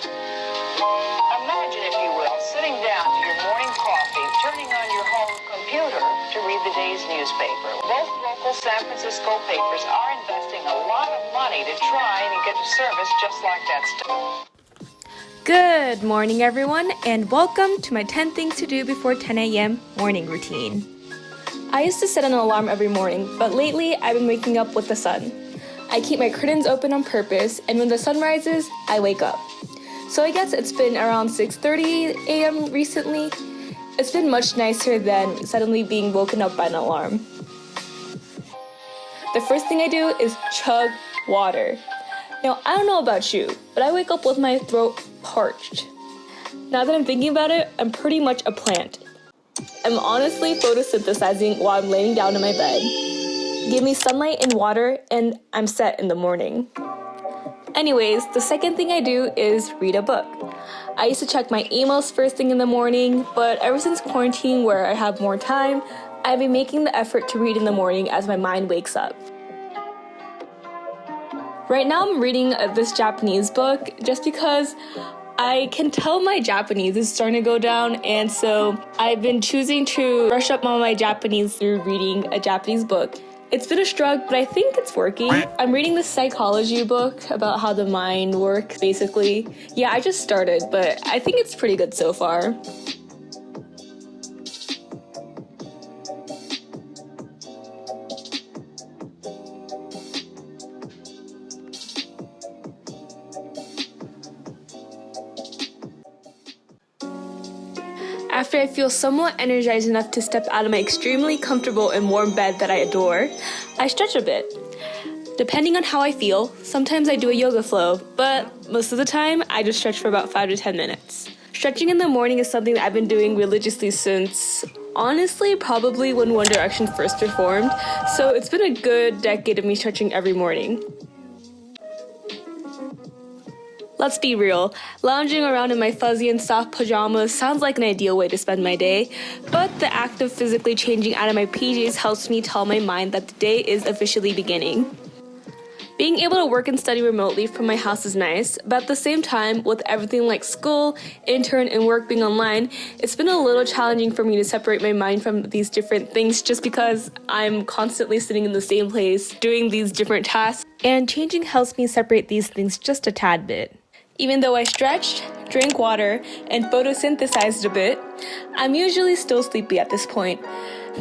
Imagine, if you will, sitting down to your morning coffee, turning on your home computer to read the day's newspaper. Both local San Francisco papers are investing a lot of money to try and get a service just like that stuff. Good morning, everyone, and welcome to my 10 things to do before 10 a.m. morning routine. I used to set an alarm every morning, but lately I've been waking up with the sun. I keep my curtains open on purpose, and when the sun rises, I wake up. So I guess it's been around 6:30 a.m. recently. It's been much nicer than suddenly being woken up by an alarm. The first thing I do is chug water. Now, I don't know about you, but I wake up with my throat parched. Now that I'm thinking about it, I'm pretty much a plant. I'm honestly photosynthesizing while I'm laying down in my bed. Give me sunlight and water, and I'm set in the morning. Anyways, the second thing I do is read a book. I used to check my emails first thing in the morning, but ever since quarantine where I have more time, I've been making the effort to read in the morning as my mind wakes up. Right now I'm reading this Japanese book just because I can tell my Japanese is starting to go down, and so I've been choosing to brush up on my Japanese through reading a Japanese book. It's been a struggle, but I think it's working. I'm reading this psychology book about how the mind works, basically. Yeah, I just started, but I think it's pretty good so far. After I feel somewhat energized enough to step out of my extremely comfortable and warm bed that I adore, I stretch a bit. Depending on how I feel, sometimes I do a yoga flow, but most of the time I just stretch for about 5 to 10 minutes. Stretching in the morning is something that I've been doing religiously since, honestly, probably when One Direction first reformed, so it's been a good decade of me stretching every morning. Let's be real, lounging around in my fuzzy and soft pajamas sounds like an ideal way to spend my day, but the act of physically changing out of my PJs helps me tell my mind that the day is officially beginning. Being able to work and study remotely from my house is nice, but at the same time, with everything like school, intern, and work being online, it's been a little challenging for me to separate my mind from these different things just because I'm constantly sitting in the same place doing these different tasks, and changing helps me separate these things just a tad bit. Even though I stretched, drank water, and photosynthesized a bit, I'm usually still sleepy at this point.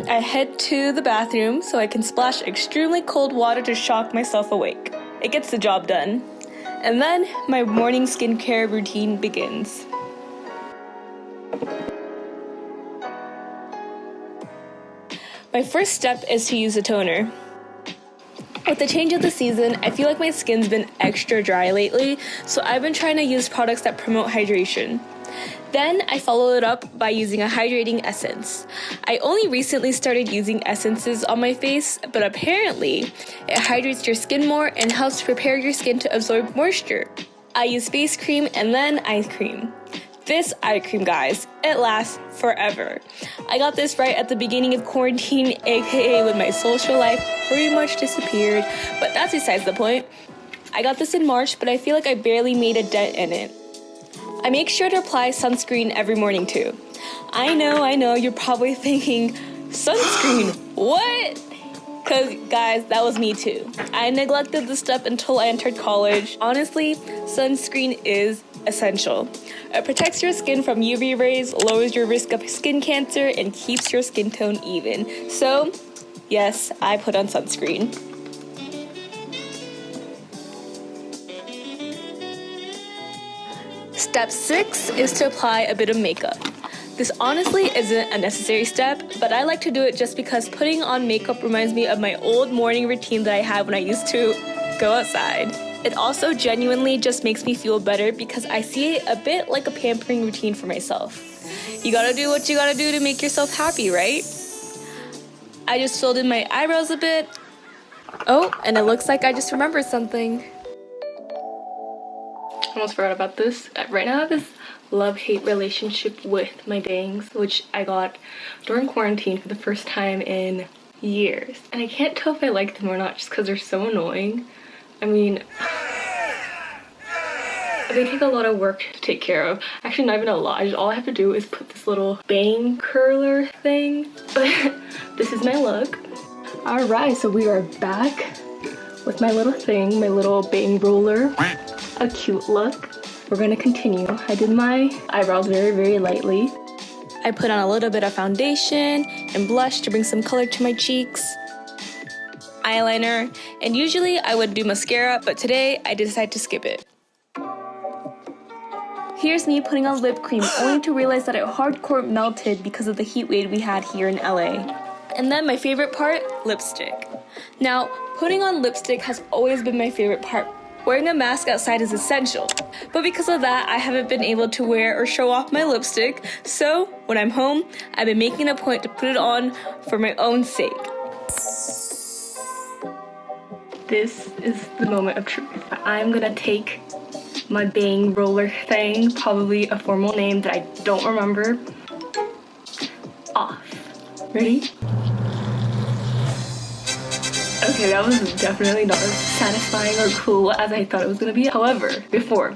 I head to the bathroom so I can splash extremely cold water to shock myself awake. It gets the job done. And then my morning skincare routine begins. My first step is to use a toner. With the change of the season, I feel like my skin's been extra dry lately, so I've been trying to use products that promote hydration. Then I follow it up by using a hydrating essence. I only recently started using essences on my face, but apparently it hydrates your skin more and helps prepare your skin to absorb moisture. I use face cream and then eye cream. This eye cream, guys, it lasts forever. I got this right at the beginning of quarantine, aka when my social life pretty much disappeared, but that's besides the point. I got this in March, but I feel like I barely made a dent in it. I make sure to apply sunscreen every morning too. I know, you're probably thinking, sunscreen, what? Cause guys, that was me too. I neglected this step until I entered college. Honestly, sunscreen is essential. It protects your skin from UV rays, lowers your risk of skin cancer, and keeps your skin tone even. So, yes, I put on sunscreen. Step 6 is to apply a bit of makeup. This honestly isn't a necessary step, but I like to do it just because putting on makeup reminds me of my old morning routine that I had when I used to go outside. It also genuinely just makes me feel better because I see it a bit like a pampering routine for myself. You gotta do what you gotta do to make yourself happy, right? I just filled in my eyebrows a bit. Oh, and it looks like I just remembered something. Almost forgot about this. Right now I have this love-hate relationship with my bangs, which I got during quarantine for the first time in years. And I can't tell if I like them or not just because they're so annoying. I mean, They take a lot of work to take care of. Actually, not even a lot. All I have to do is put this little bang curler thing. But this is my look. Alright, so we are back with my little thing, my little bang roller. A cute look. We're gonna continue. I did my eyebrows very, very lightly. I put on a little bit of foundation and blush to bring some color to my cheeks. Eyeliner, and usually I would do mascara, but today I decided to skip it. Here's me putting on lip cream, only to realize that it hardcore melted because of the heat wave we had here in LA. And then my favorite part, lipstick. Now, putting on lipstick has always been my favorite part. Wearing a mask outside is essential, but because of that, I haven't been able to wear or show off my lipstick, so when I'm home, I've been making a point to put it on for my own sake. This is the moment of truth. I'm gonna take my bang roller thing, probably a formal name that I don't remember, off. Ready? Okay, that was definitely not as satisfying or cool as I thought it was gonna be. However, before,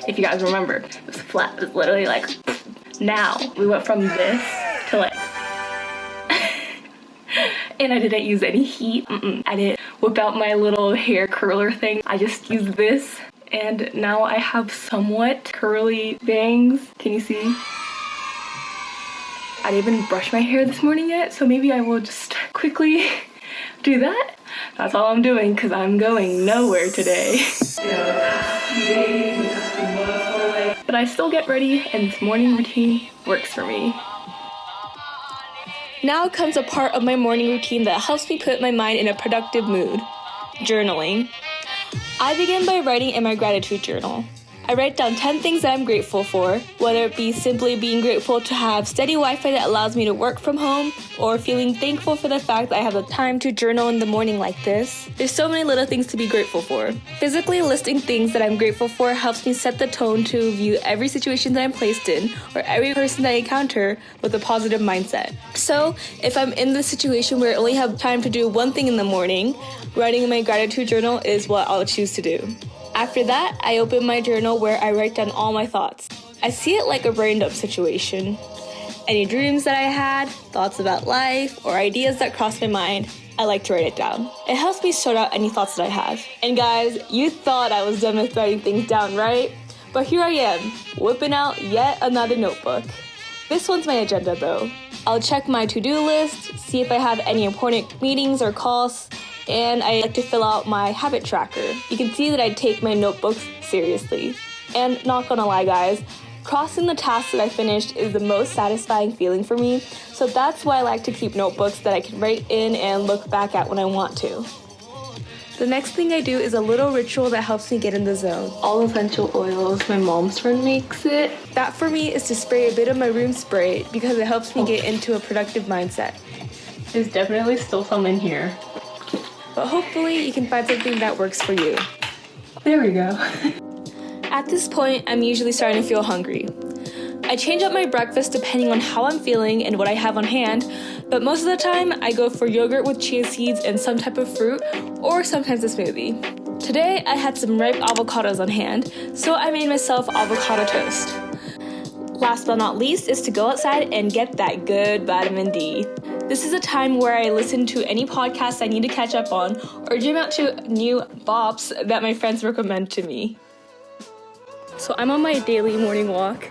if you guys remember, it was flat. It was literally like, now we went from this to like, and I didn't use any heat. I didn't whip out my little hair curler thing. I just used this, and now I have somewhat curly bangs. Can you see? I didn't even brush my hair this morning yet, so maybe I will just quickly do that. That's all I'm doing because I'm going nowhere today. But I still get ready, and this morning routine works for me. Now comes a part of my morning routine that helps me put my mind in a productive mood. Journaling. I begin by writing in my gratitude journal. I write down 10 things that I'm grateful for, whether it be simply being grateful to have steady Wi-Fi that allows me to work from home, or feeling thankful for the fact that I have the time to journal in the morning like this. There's so many little things to be grateful for. Physically listing things that I'm grateful for helps me set the tone to view every situation that I'm placed in, or every person that I encounter, with a positive mindset. So, if I'm in the situation where I only have time to do one thing in the morning, writing in my gratitude journal is what I'll choose to do. After that, I open my journal where I write down all my thoughts. I see it like a brain dump situation. Any dreams that I had, thoughts about life, or ideas that cross my mind, I like to write it down. It helps me sort out any thoughts that I have. And guys, you thought I was done with writing things down, right? But here I am, whipping out yet another notebook. This one's my agenda though. I'll check my to-do list, see if I have any important meetings or calls, and I like to fill out my habit tracker. You can see that I take my notebooks seriously. And not gonna lie guys, crossing the tasks that I finished is the most satisfying feeling for me, so that's why I like to keep notebooks that I can write in and look back at when I want to. The next thing I do is a little ritual that helps me get in the zone. All essential oils, my mom's friend makes it. That for me is to spray a bit of my room spray because it helps me get into a productive mindset. There's definitely still some in here, but hopefully you can find something that works for you. There we go. At this point, I'm usually starting to feel hungry. I change up my breakfast depending on how I'm feeling and what I have on hand, but most of the time I go for yogurt with chia seeds and some type of fruit, or sometimes a smoothie. Today I had some ripe avocados on hand, so I made myself avocado toast. Last but not least is to go outside and get that good vitamin D. This is a time where I listen to any podcasts I need to catch up on, or dream out to new bops that my friends recommend to me. So I'm on my daily morning walk,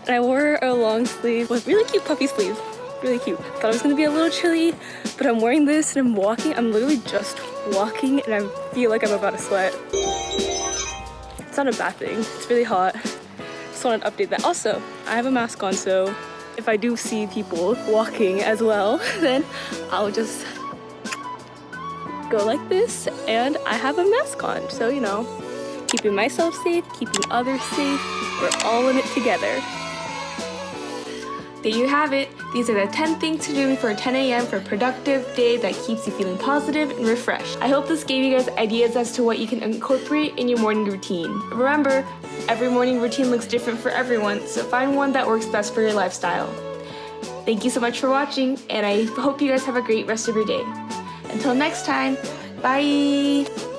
and I wore a long sleeve with really cute puffy sleeves. Really cute. Thought it was gonna be a little chilly, but I'm wearing this and I'm walking. I'm literally just walking and I feel like I'm about to sweat. It's not a bad thing. It's really hot. Just wanted to update that. Also, I have a mask on, so if I do see people walking as well, then I'll just go like this and I have a mask on. So, you know, keeping myself safe, keeping others safe. We're all in it together. There you have it. These are the 10 things to do before 10 a.m. for a productive day that keeps you feeling positive and refreshed. I hope this gave you guys ideas as to what you can incorporate in your morning routine. Remember, every morning routine looks different for everyone, so find one that works best for your lifestyle. Thank you so much for watching, and I hope you guys have a great rest of your day. Until next time, bye!